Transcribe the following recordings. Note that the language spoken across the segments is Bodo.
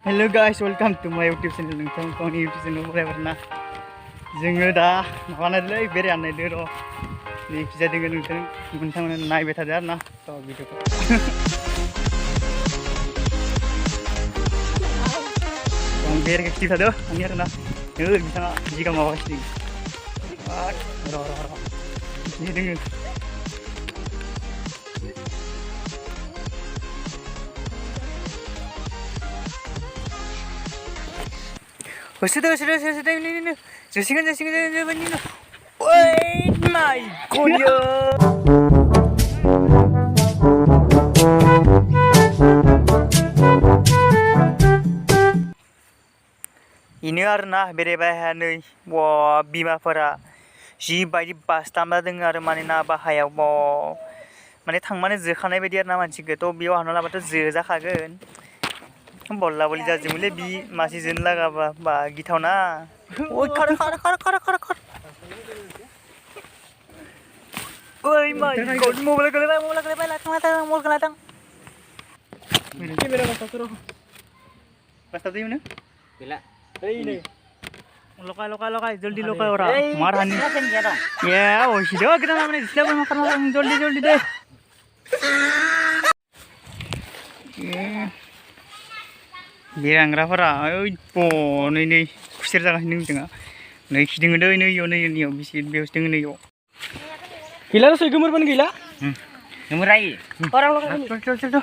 Hello guys, welcome to my YouTube channel. Nonton YouTube channel forever na. Jwng dah mana dulu bere anai dulu. Ni bisa dengan nonton naik beta jar na. So video ko. Bere kecil saja, ani ada na. Bisa jika mau kasih. Roh. Ni dengan. Sudah ini. Jasingan ini. Wait my god ya. Ini arna bere bahane wa bima para ji bayi bastama dengar manina bahaya wa mane थांमाने जोखानाय बायदि आरो ना मानसिखौ थ' बेयाव हाना लाबाथ' जो जाखागोन बल्ला बल्लि जाजोबोलै बि मासे जोनो लागाबा बा गिथावना ओइ खार ओइ माय गड मबाइल गोलैबाय लाथां मबाइल लाथां केमेरा बास्ता दिउनो बेला ओइ नै लकाय जल्दी लकाय ओरा मार हानि या ओ सिदो गिदा माने दिसला मा खालाम जल्दी दे बेरांग्राफोरा ओइ नै खुसेर जागासिनो जोंहा नै खिदोङो दै नैयाव बिसि बेयावसो दोङो नैयाव गैला रसै गोमोरबानो गैला गोमोरायो चल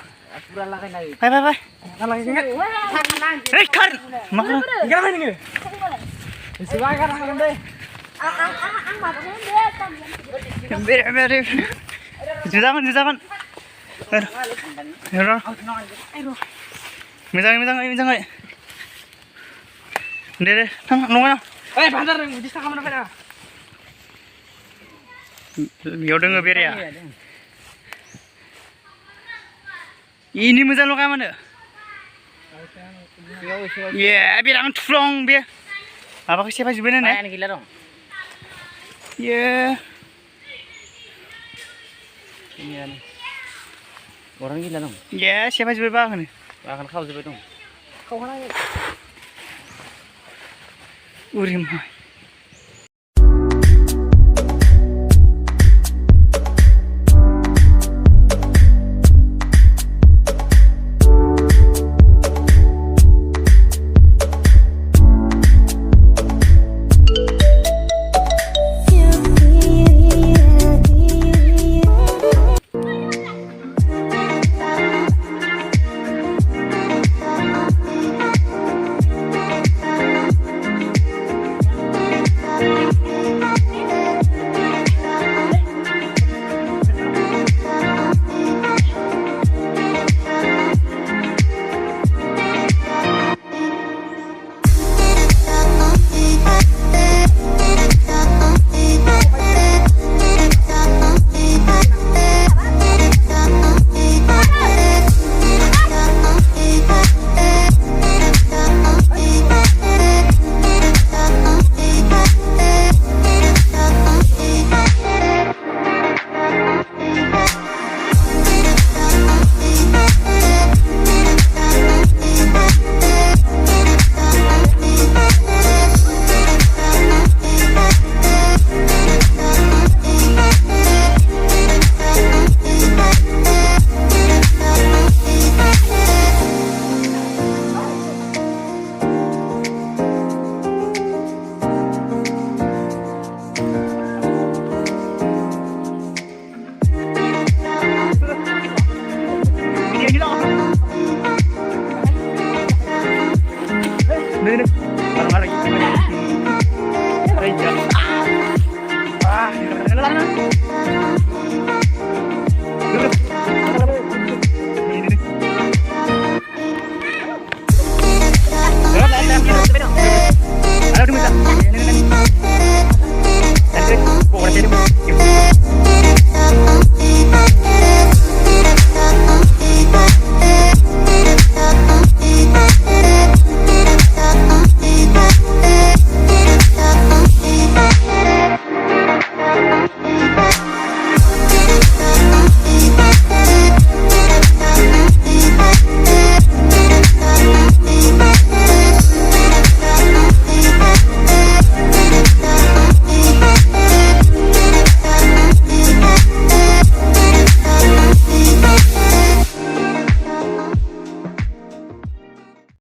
पुरा लागायनाय बाय ओइ खार मा गाराय नोङो एसेबा गारांगोन दे आं माबागोन दे बेरे जुजागोन मोजाङै दे थां नङा ओइ बाजार नों बिदि थाखा मोना फैना बेयाव दोङो बेरेया इनि मोजां लगाय मानो ए बेरां थुफ्लं बे माबाखौ सेफायजोब्बाय नालाय गैला दं ए orang gila dong. Ya, siapa juga bangun nih? Akan kau juga dong. Kau mana? Urim. Ini